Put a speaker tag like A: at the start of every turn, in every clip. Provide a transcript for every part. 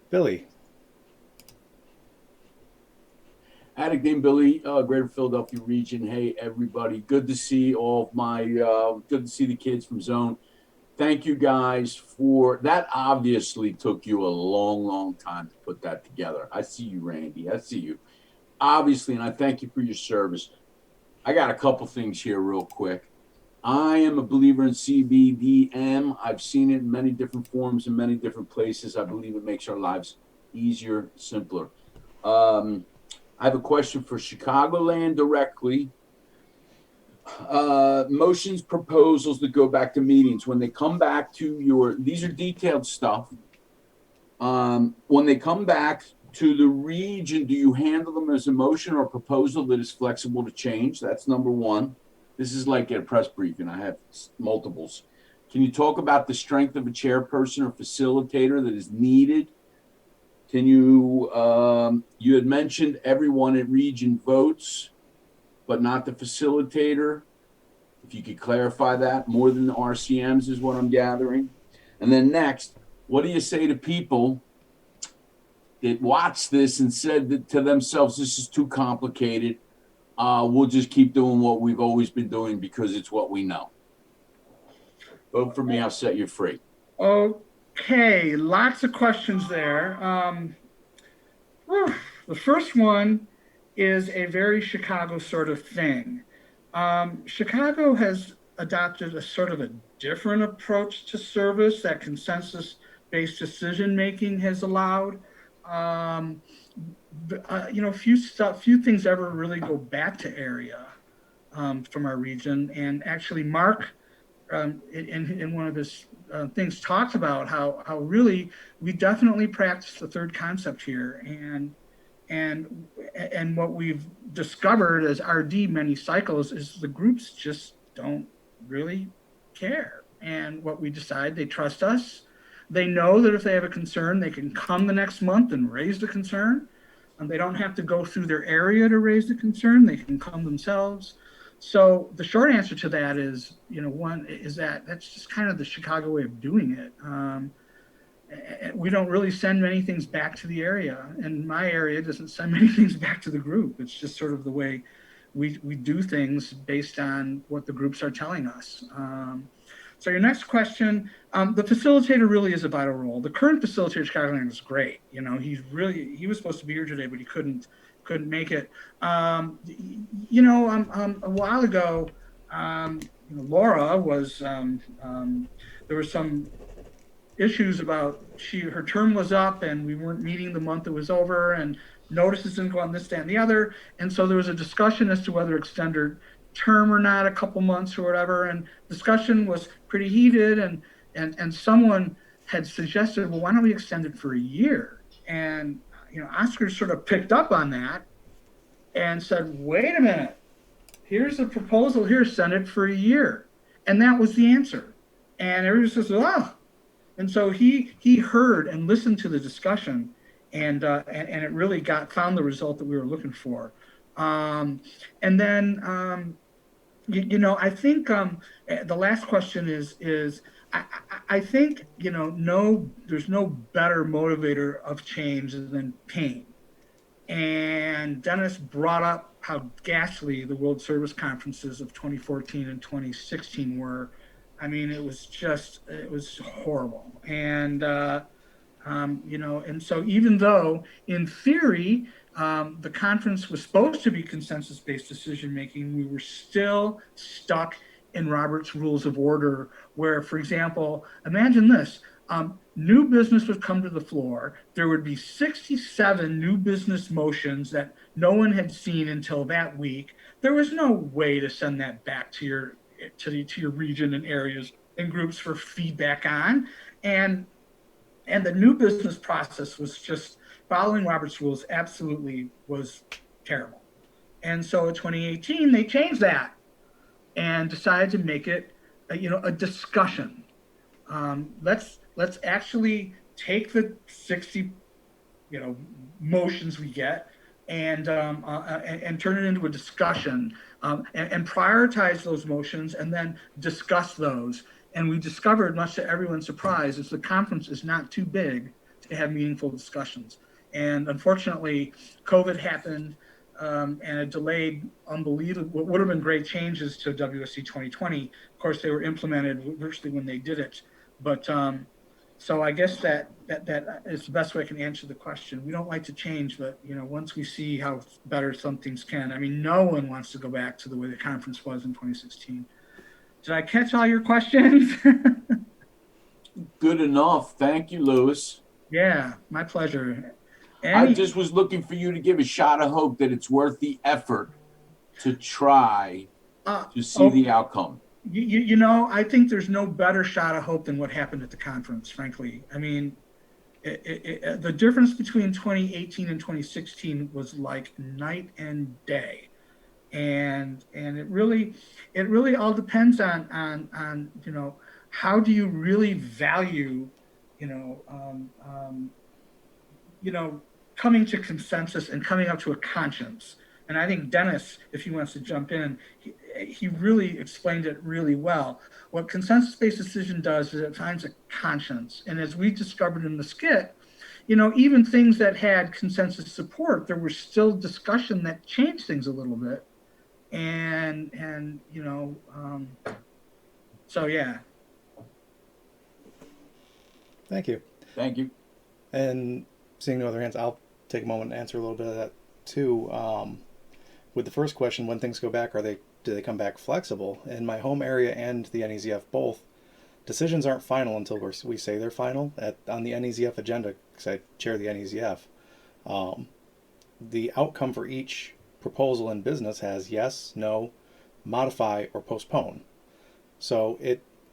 A: Billy.
B: Addict named Billy, Greater Philadelphia region. Hey, everybody. Good to see all of good to see the kids from Zone. Thank you guys for that. Obviously, took you a long, long time to put that together. I see you, Randy. I see you. Obviously, and I thank you for your service. I got a couple things here, real quick. I am a believer in CBDM. I've seen it in many different forms in many different places. I believe it makes our lives easier, simpler. Um, I have a question for Chicagoland directly. Motions, proposals that go back to meetings. When they come back to these are detailed stuff. When they come back to the region, do you handle them as a motion or proposal that is flexible to change? That's number one. This is like at a press briefing. I have multiples. Can you talk about the strength of a chairperson or facilitator that is needed? Can you had mentioned everyone at region votes, but not the facilitator. If you could clarify that, more than the RCMs is what I'm gathering. And then next, what do you say to people that watched this and said that to themselves, this is too complicated. We'll just keep doing what we've always been doing because it's what we know. Vote for me, I'll set you free.
C: Okay, lots of questions there. The first one is a very Chicago sort of thing. Chicago has adopted a sort of a different approach to service that consensus-based decision making has allowed. Um, few things ever really go back to area from our region, and actually, Mark in one of his things talks about how really we definitely practice the third concept here, and and what we've discovered as RD many cycles is the groups just don't really care. And what we decide, they trust us. They know that if they have a concern, they can come the next month and raise the concern. And they don't have to go through their area to raise the concern. They can come themselves. So the short answer to that is, one is that's just kind of the Chicago way of doing it. We don't really send many things back to the area, and my area doesn't send many things back to the group. It's just sort of the way we do things based on what the groups are telling us. So your next question, the facilitator really is a vital role. The current facilitator of Chicagoland is great. He was supposed to be here today, but he couldn't make it. A while ago, Laura was there was some issues about her term was up and we weren't meeting the month it was over, and notices didn't go on this, that, and the other. And so there was a discussion as to whether extend her term or not, a couple months or whatever. And discussion was pretty heated, and someone had suggested, well, why don't we extend it for a year? And Oscar sort of picked up on that and said, wait a minute, here's a proposal here, send it for a year. And that was the answer. And everybody says, oh. And so he heard and listened to the discussion, and it really found the result that we were looking for. And then I think the last question is I think there's no better motivator of change than pain. And Dennis brought up how ghastly the World Service Conferences of 2014 and 2016 were. I mean, it was horrible. And so even though in theory, the conference was supposed to be consensus-based decision-making, we were still stuck in Robert's Rules of Order, where, for example, imagine this, new business would come to the floor. There would be 67 new business motions that no one had seen until that week. There was no way to send that back to your region and areas and groups for feedback on. And the new business process was just following Robert's rules absolutely was terrible. And so in 2018, they changed that and decided to make it a discussion. Let's actually take the 60 motions we get and turn it into a discussion, and prioritize those motions and then discuss those. And we discovered, much to everyone's surprise, is the conference is not too big to have meaningful discussions. And unfortunately, COVID happened, and it delayed unbelievable, what would have been great changes to WSC 2020. Of course, they were implemented virtually when they did it. But so I guess that is the best way I can answer the question. We don't like to change, but once we see how better some things can. I mean, no one wants to go back to the way the conference was in 2016. Did I catch all your questions?
B: Good enough. Thank you, Louis.
C: Yeah, my pleasure.
B: I just was looking for you to give a shot of hope that it's worth the effort to try to see the outcome.
C: I think there's no better shot of hope than what happened at the conference, frankly. I mean, the difference between 2018 and 2016 was like night and day. And it really all depends on how do you really value coming to consensus and coming up to a conscience. And I think Dennis, if he wants to jump in, he really explained it really well. What consensus-based decision does is it finds a conscience. And as we discovered in the skit, even things that had consensus support, there was still discussion that changed things a little bit. So yeah.
A: Thank you.
B: Thank you.
A: And seeing no other hands, I'll take a moment and answer a little bit of that too. With the first question, when things go back, do they come back flexible? In my home area and the NEZF both, decisions aren't final until we say they're final. On the NEZF agenda, because I chair the NEZF, the outcome for each proposal in business has yes, no, modify, or postpone. So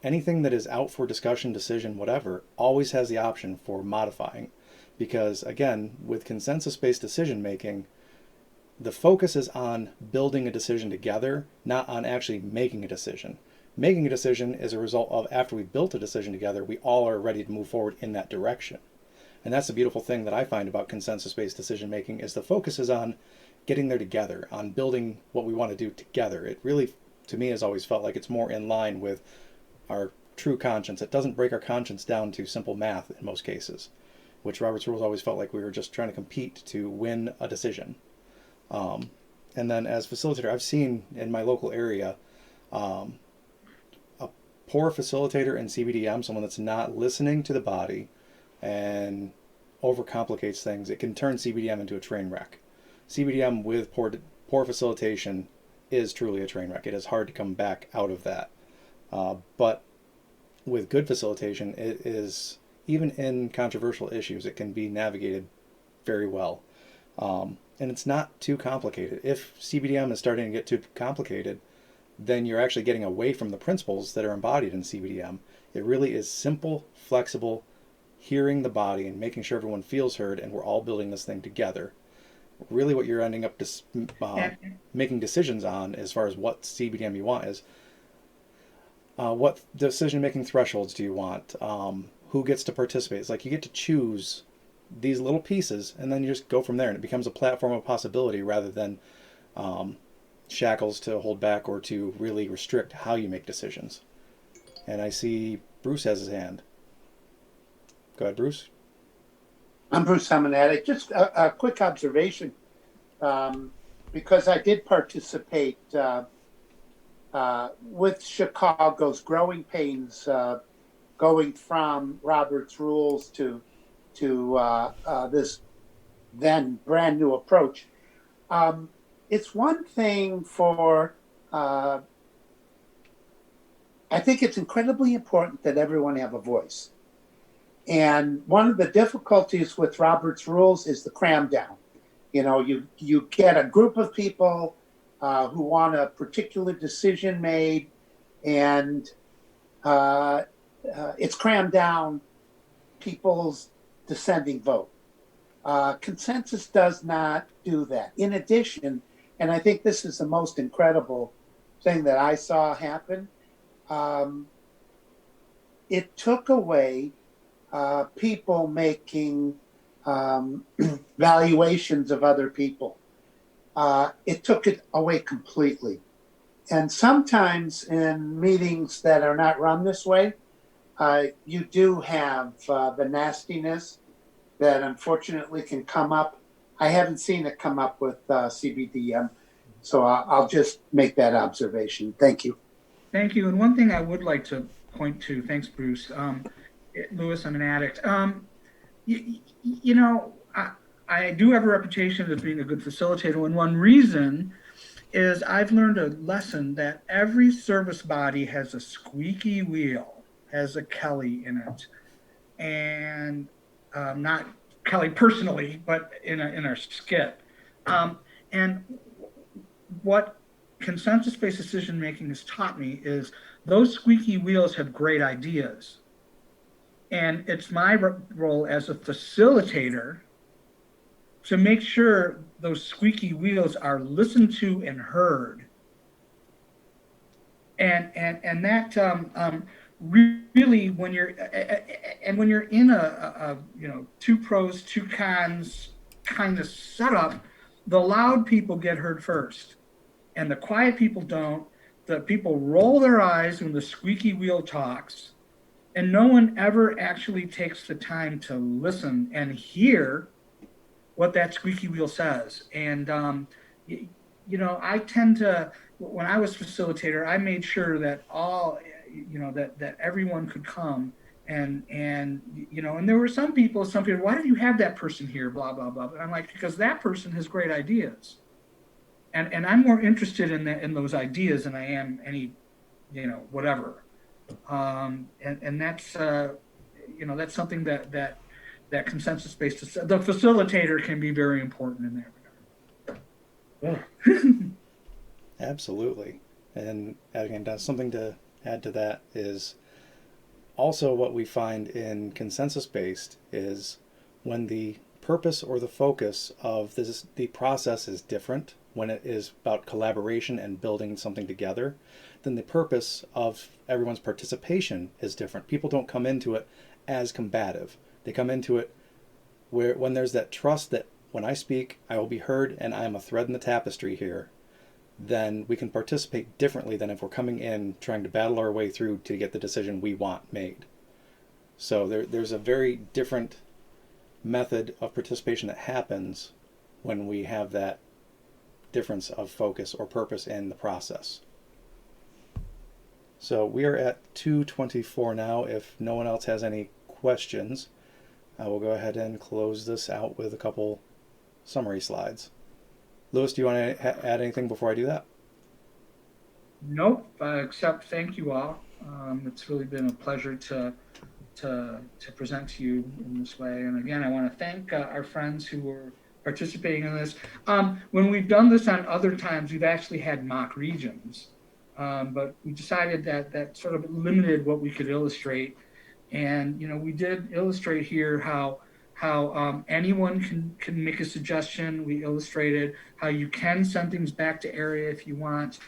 A: anything that is out for discussion, decision, whatever, always has the option for modifying. Because again, with consensus-based decision making, the focus is on building a decision together, not on actually making a decision. Making a decision is a result of after we've built a decision together, we all are ready to move forward in that direction. And that's the beautiful thing that I find about consensus-based decision making is the focus is on getting there together, on building what we want to do together. It really, to me, has always felt like it's more in line with our true conscience. It doesn't break our conscience down to simple math in most cases, which Robert's Rules always felt like we were just trying to compete to win a decision. And then as facilitator, I've seen in my local area a poor facilitator in CBDM, someone that's not listening to the body and overcomplicates things. It can turn CBDM into a train wreck. CBDM with poor facilitation is truly a train wreck. It is hard to come back out of that. But with good facilitation, it is, even in controversial issues, it can be navigated very well. And it's not too complicated. If CBDM is starting to get too complicated, then you're actually getting away from the principles that are embodied in CBDM. It really is simple, flexible, hearing the body and making sure everyone feels heard, and we're all building this thing together. Really what you're ending up making decisions on as far as what CBDM you want is what decision-making thresholds do you want? Who gets to participate? It's like you get to choose these little pieces, and then you just go from there, and it becomes a platform of possibility rather than shackles to hold back or to really restrict how you make decisions. And I see Bruce has his hand. Go ahead, Bruce.
D: I'm Bruce Simonetti. Just a quick observation, because I did participate with Chicago's Growing Pains, going from Robert's Rules to this then brand new approach. It's one thing for, I think it's incredibly important that everyone have a voice. And one of the difficulties with Robert's Rules is the cram down. You get a group of people who want a particular decision made, and it's crammed down people's dissenting vote. Consensus does not do that. In addition, and I think this is the most incredible thing that I saw happen, it took away people making valuations of other people. It took it away completely. And sometimes in meetings that are not run this way, you do have the nastiness that unfortunately can come up. I haven't seen it come up with CBDM, so I'll just make that observation. Thank you.
C: Thank you. And one thing I would like to point to, thanks, Bruce. Lewis, I'm an addict. You know, I do have a reputation as being a good facilitator, and one reason is I've learned a lesson that every service body has a squeaky wheel, has a Kelly in it, and not Kelly personally, but in our skit. And what consensus-based decision making has taught me is those squeaky wheels have great ideas. And it's my role as a facilitator to make sure those squeaky wheels are listened to and heard. And that really, when you're in a you know, two pros, two cons kind of setup, the loud people get heard first, and the quiet people don't. The people roll their eyes when the squeaky wheel talks, and no one ever actually takes the time to listen and hear what that squeaky wheel says. And you know, I tend to, when I was facilitator, I made sure that all, you know, that everyone could come, and you know, and there were some people, why did you have that person here, blah blah blah. But I'm like, because that person has great ideas, and I'm more interested in those ideas than I am any, you know, whatever. And that's you know, that's something that consensus based, the facilitator can be very important in that regard. Yeah.
A: Absolutely. And again, something to add to that is also what we find in consensus based is when the purpose or the focus of the process is different, when it is about collaboration and building something together, then the purpose of everyone's participation is different. People don't come into it as combative. They come into it when there's that trust that when I speak, I will be heard and I am a thread in the tapestry here, then we can participate differently than if we're coming in trying to battle our way through to get the decision we want made. So there's a very different method of participation that happens when we have that difference of focus or purpose in the process. So we are at 2:24 now. If no one else has any questions, I will go ahead and close this out with a couple summary slides. Lewis, do you want to add anything before I do that?
C: Nope, except thank you all. It's really been a pleasure to present to you in this way. And again, I want to thank our friends who were participating in this. When we've done this on other times, we've actually had mock regions, but we decided that sort of limited what we could illustrate. And you know, we did illustrate here how anyone can make a suggestion. We illustrated how you can send things back to area if you want.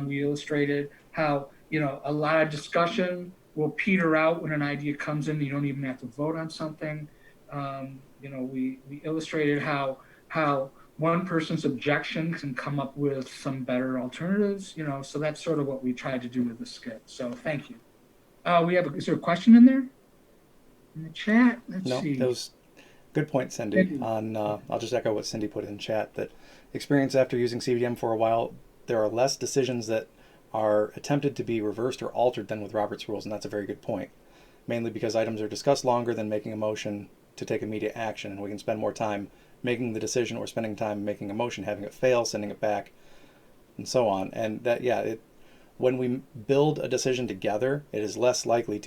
C: We illustrated how, you know, a lot of discussion will peter out when an idea comes in. You don't even have to vote on something. You know, we illustrated how one person's objection can come up with some better alternatives. You know, so that's sort of what we tried to do with the skit. So thank you. Is there a question in there? In the chat? Let's see.
A: No, that was good point, Cindy. I'll just echo what Cindy put in chat, that experience after using CBDM for a while, there are less decisions that are attempted to be reversed or altered than with Robert's rules, and that's a very good point. Mainly because items are discussed longer than making a motion to take immediate action, and we can spend more time making the decision or spending time making a motion, having it fail, sending it back, and so on. And that, yeah, when we build a decision together, it is less likely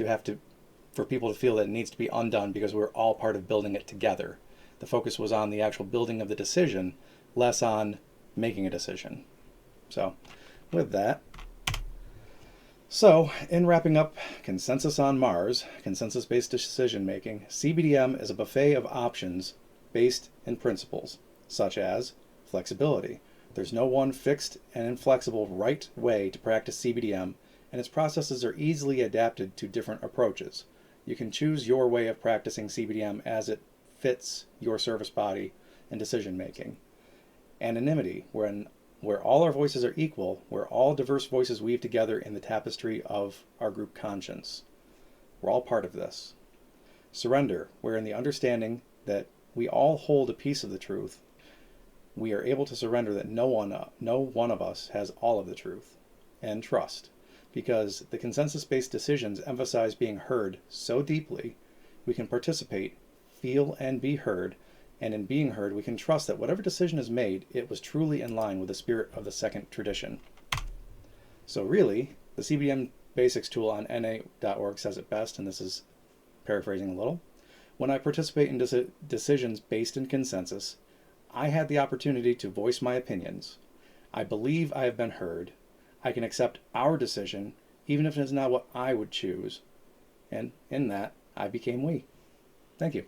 A: for people to feel that it needs to be undone because we're all part of building it together. The focus was on the actual building of the decision, less on making a decision. So with that, so in wrapping up Consensus on Mars, consensus-based decision making, CBDM is a buffet of options based in principles, such as flexibility. There's no one fixed and inflexible right way to practice CBDM, and its processes are easily adapted to different approaches. You can choose your way of practicing CBDM as it fits your service body and decision making. Anonymity, where all our voices are equal, where all diverse voices weave together in the tapestry of our group conscience. We're all part of this. Surrender, where in the understanding that we all hold a piece of the truth, we are able to surrender that no one of us has all of the truth, and trust, because the consensus-based decisions emphasize being heard so deeply, we can participate, feel, and be heard, and in being heard, we can trust that whatever decision is made, it was truly in line with the spirit of the second tradition. So really, the CBDM Basics tool on NA.org says it best, and this is paraphrasing a little. When I participate in decisions based in consensus, I had the opportunity to voice my opinions. I believe I have been heard. I can accept our decision, even if it is not what I would choose. And in that, I became we. Thank you.